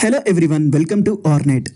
Hello everyone, welcome to ఆర్నెట్.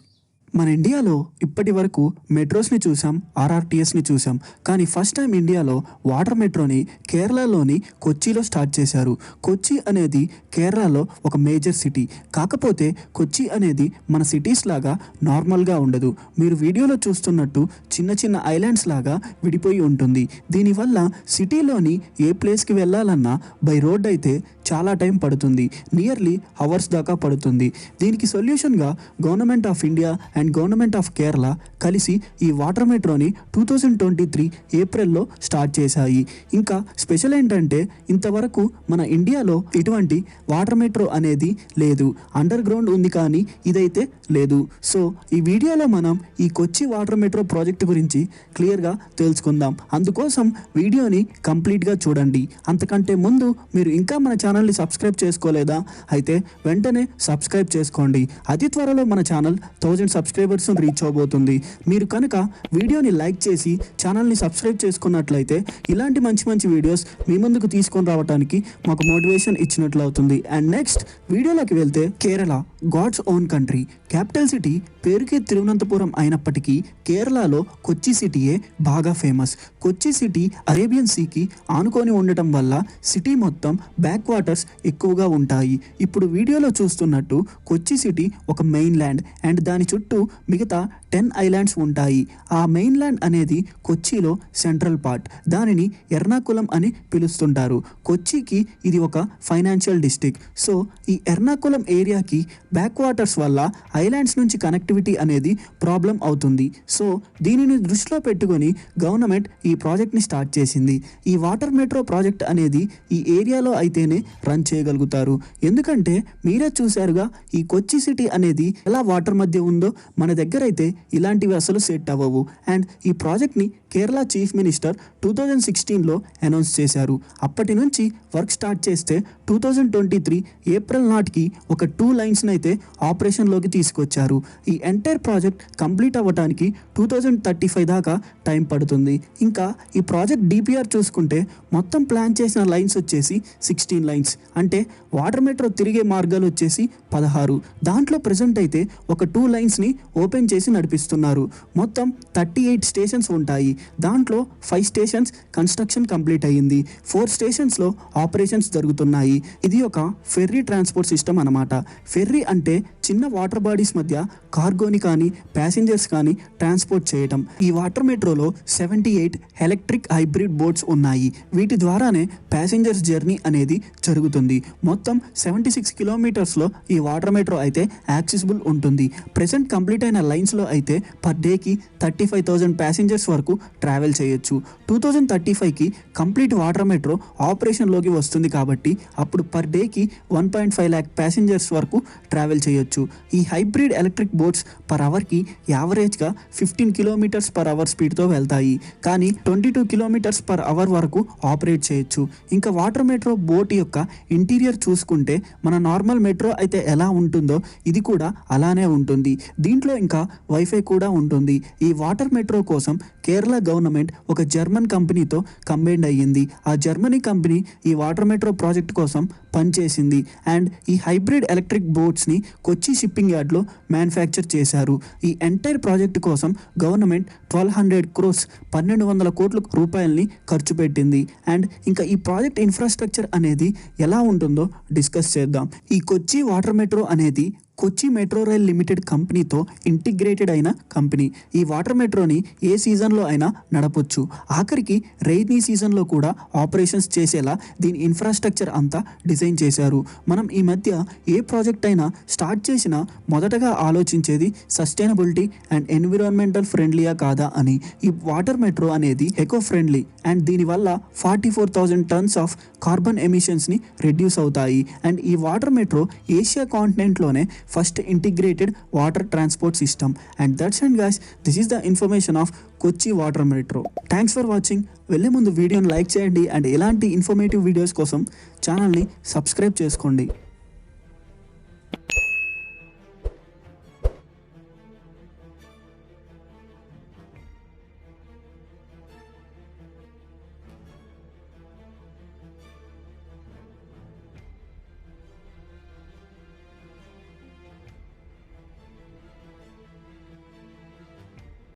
మన ఇండియాలో ఇప్పటి వరకు మెట్రోస్ని చూసాం, ఆర్ఆర్టీఎస్ని చూసాం. కానీ ఫస్ట్ టైం ఇండియాలో వాటర్ మెట్రోని కేరళలోని కొచ్చిలో స్టార్ట్ చేశారు. కొచ్చి అనేది కేరళలో ఒక మేజర్ సిటీ. కాకపోతే కొచ్చి అనేది మన సిటీస్ లాగా నార్మల్గా ఉండదు. మీరు వీడియోలో చూస్తున్నట్టు చిన్న చిన్న ఐలాండ్స్ లాగా విడిపోయి ఉంటుంది. దీనివల్ల సిటీలోని ఏ ప్లేస్కి వెళ్ళాలన్నా బై రోడ్ అయితే చాలా టైం పడుతుంది. నియర్లీ అవర్స్ దాకా పడుతుంది. దీనికి సొల్యూషన్గా government of India and government of Kerala కలిసి ఈ వాటర్ మెట్రోని 2023 ఏప్రిల్లో స్టార్ట్ చేశాయి. ఇంకా స్పెషల్ ఏంటంటే ఇంతవరకు మన ఇండియాలో ఇటువంటి వాటర్ మెట్రో అనేది లేదు. అండర్ గ్రౌండ్ ఉంది కానీ ఇదైతే లేదు. సో ఈ వీడియోలో మనం ఈ కొచ్చి వాటర్ మెట్రో ప్రాజెక్ట్ గురించి క్లియర్గా తెలుసుకుందాం. అందుకోసం వీడియోని కంప్లీట్గా చూడండి. అంతకంటే ముందు మీరు ఇంకా మన ఛానల్ని సబ్స్క్రైబ్ చేసుకోలేదా? అయితే వెంటనే సబ్స్క్రైబ్ చేసుకోండి. అతి త్వరలో మన ఛానల్ 1000 సబ్స్క్రైబర్స్ రీచ్ అవబోతుంది. మీరు కనుక వీడియోని లైక్ చేసి ఛానల్ని సబ్స్క్రైబ్ చేసుకున్నట్లయితే ఇలాంటి మంచి మంచి వీడియోస్ మీ ముందుకు తీసుకొని రావడానికి మాకు మోటివేషన్ ఇచ్చినట్లు అవుతుంది. అండ్ నెక్స్ట్ వీడియోలోకి వెళ్తే, Kerala god's own country. Capital city పేరుకే తిరువనంతపురం అయినప్పటికీ కేరళలో కొచ్చి సిటీయే బాగా ఫేమస్. కొచ్చి సిటీ అరేబియన్ సీకి ఆనుకొని ఉండటం వల్ల సిటీ మొత్తం బ్యాక్ వాటర్స్ ఎక్కువగా ఉంటాయి. ఇప్పుడు వీడియోలో చూస్తున్నట్టు కొచ్చి సిటీ ఒక మెయిన్ ల్యాండ్ అండ్ దాని చుట్టూ మిగతా 10 ఐలాండ్స్ ఉంటాయి. ఆ మెయిన్ ల్యాండ్ అనేది కొచ్చిలో సెంట్రల్ పార్ట్. దానిని ఎర్నాకులం అని పిలుస్తుంటారు. కొచ్చికి ఇది ఒక ఫైనాన్షియల్ డిస్ట్రిక్ట్. సో ఈ ఎర్నాకులం ఏరియాకి బ్యాక్ వాటర్స్ వల్ల ఐలాండ్స్ నుంచి కనెక్టివిటీ అనేది ప్రాబ్లం అవుతుంది. సో దీనిని దృష్టిలో పెట్టుకొని గవర్నమెంట్ ఈ ప్రాజెక్ట్ని స్టార్ట్ చేసింది. ఈ వాటర్ మెట్రో ప్రాజెక్ట్ అనేది ఈ ఏరియాలో అయితేనే రన్ చేయగలుగుతారు. ఎందుకంటే మీరే చూశారుగా ఈ కొచ్చి సిటీ అనేది ఎలా వాటర్ మధ్య ఉందో, మన దగ్గర అయితే ఇలాంటివి అసలు సెట్ అవ్వవు. అండ్ ఈ ప్రాజెక్ట్ని కేరళ చీఫ్ మినిస్టర్ 2016లో అనౌన్స్ చేశారు. అప్పటి నుంచి వర్క్ స్టార్ట్ చేస్తే 2023 ఏప్రిల్ నాటికి ఒక 2 లైన్స్ని అయితే ఆపరేషన్లోకి తీసుకొచ్చారు. ఈ ఎంటైర్ ప్రాజెక్ట్ కంప్లీట్ అవ్వడానికి 2035 దాకా టైం పడుతుంది. ఇంకా ఈ ప్రాజెక్ట్ డిపిఆర్ చూసుకుంటే మొత్తం ప్లాన్ చేసిన లైన్స్ వచ్చేసి 16 లైన్స్. అంటే వాటర్ మెట్రో తిరిగే మార్గాలు వచ్చేసి 16. దాంట్లో ప్రజెంట్ అయితే ఒక 2 లైన్స్ని ఓపెన్ చేసి నడిపిస్తున్నారు. మొత్తం 38 స్టేషన్స్ ఉంటాయి. దాంట్లో 5 స్టేషన్స్ కన్స్ట్రక్షన్ కంప్లీట్ అయ్యింది. 4 స్టేషన్స్లో ఆపరేషన్స్ జరుగుతున్నాయి. ఇది ఒక ఫెర్రీ ట్రాన్స్పోర్ట్ సిస్టమ్ అన్నమాట. ఫెర్రీ అంటే చిన్న వాటర్ బాడీస్ మధ్య కార్గోని కానీ ప్యాసింజర్స్ కానీ ట్రాన్స్పోర్ట్ చేయటం. ఈ వాటర్ మెట్రోలో 78 ఎలక్ట్రిక్ హైబ్రిడ్ బోట్స్ ఉన్నాయి. వీటి ద్వారానే ప్యాసింజర్స్ జర్నీ అనేది జరుగుతుంది. మొత్తం 76 కిలోమీటర్స్లో ఈ వాటర్ మెట్రో అయితే యాక్సెసిబుల్ ఉంటుంది. ప్రెసెంట్ కంప్లీట్ అయిన లైన్స్లో అయితే పర్ డేకి 35,000 ప్యాసింజర్స్ వరకు ట్రావెల్ చేయొచ్చు. 2035కి కంప్లీట్ వాటర్ మెట్రో ఆపరేషన్లోకి వస్తుంది కాబట్టి అప్పుడు పర్ డేకి 1.5 lakh ప్యాసింజర్స్ వరకు ట్రావెల్ చేయొచ్చు. ఈ హైబ్రిడ్ ఎలక్ట్రిక్ బోట్స్ పర్ అవర్కి యావరేజ్గా 15 కిలోమీటర్స్ పర్ అవర్ స్పీడ్తో వెళ్తాయి. కానీ 22 కిలోమీటర్స్ పర్ అవర్ వరకు ఆపరేట్ చేయొచ్చు. ఇంకా వాటర్ మెట్రో బోట్ యొక్క ఇంటీరియర్ చూసుకుంటే మన నార్మల్ మెట్రో అయితే ఎలా ఉంటుందో ఇది కూడా అలానే ఉంటుంది. దీంట్లో ఇంకా వైఫై కూడా ఉంటుంది. ఈ వాటర్ మెట్రో కోసం కేరళ గవర్నమెంట్ ఒక జర్మన్ కంపెనీతో కంబైండ్ అయ్యింది. ఆ జర్మనీ కంపెనీ ఈ వాటర్ మెట్రో ప్రాజెక్ట్ కోసం పనిచేసింది. అండ్ ఈ హైబ్రిడ్ ఎలక్ట్రిక్ బోట్స్ని కొచ్చి షిప్పింగ్ యార్డ్లో మ్యానుఫ్యాక్చర్ చేశారు. ఈ ఎంటైర్ ప్రాజెక్ట్ కోసం గవర్నమెంట్ 1200 crores 1200 కోట్ల రూపాయలని ఖర్చు పెట్టింది. అండ్ ఇంకా ఈ ప్రాజెక్ట్ ఇన్ఫ్రాస్ట్రక్చర్ అనేది ఎలా ఉంటుందో డిస్కస్ చేద్దాం. ఈ కొచ్చి వాటర్ మెట్రో అనేది కొచ్చి మెట్రో రైల్ లిమిటెడ్ కంపెనీతో ఇంటిగ్రేటెడ్ అయిన కంపెనీ. ఈ వాటర్ మెట్రోని ఏ సీజన్లో అయినా నడపొచ్చు. ఆఖరికి రెయినీ సీజన్లో కూడా ఆపరేషన్స్ చేసేలా దీని ఇన్ఫ్రాస్ట్రక్చర్ అంతా డిజైన్ చేశారు. మనం ఈ మధ్య ఏ ప్రాజెక్ట్ అయినా స్టార్ట్ చేసినా మొదటగా ఆలోచించేది సస్టైనబిలిటీ అండ్ ఎన్విరాన్మెంటల్ ఫ్రెండ్లీయా కాదా అని. ఈ వాటర్ మెట్రో అనేది ఎకో ఫ్రెండ్లీ అండ్ దీనివల్ల 44,000 టన్స్ ఆఫ్ కార్బన్ ఎమిషన్స్ని రెడ్యూస్ అవుతాయి. అండ్ ఈ వాటర్ మెట్రో ఏషియా కాంటినెంట్లోనే first integrated water transport system. And that's and guys, this is the information of Kochi water metro. Thanks for watching. వెళ్ళే ముందు వీడియోని like చేయండి and ఇలాంటి ఇన్ఫర్మేటివ్ వీడియోస్ కోసం ఛానల్ని సబ్స్క్రైబ్ చేసుకోండి.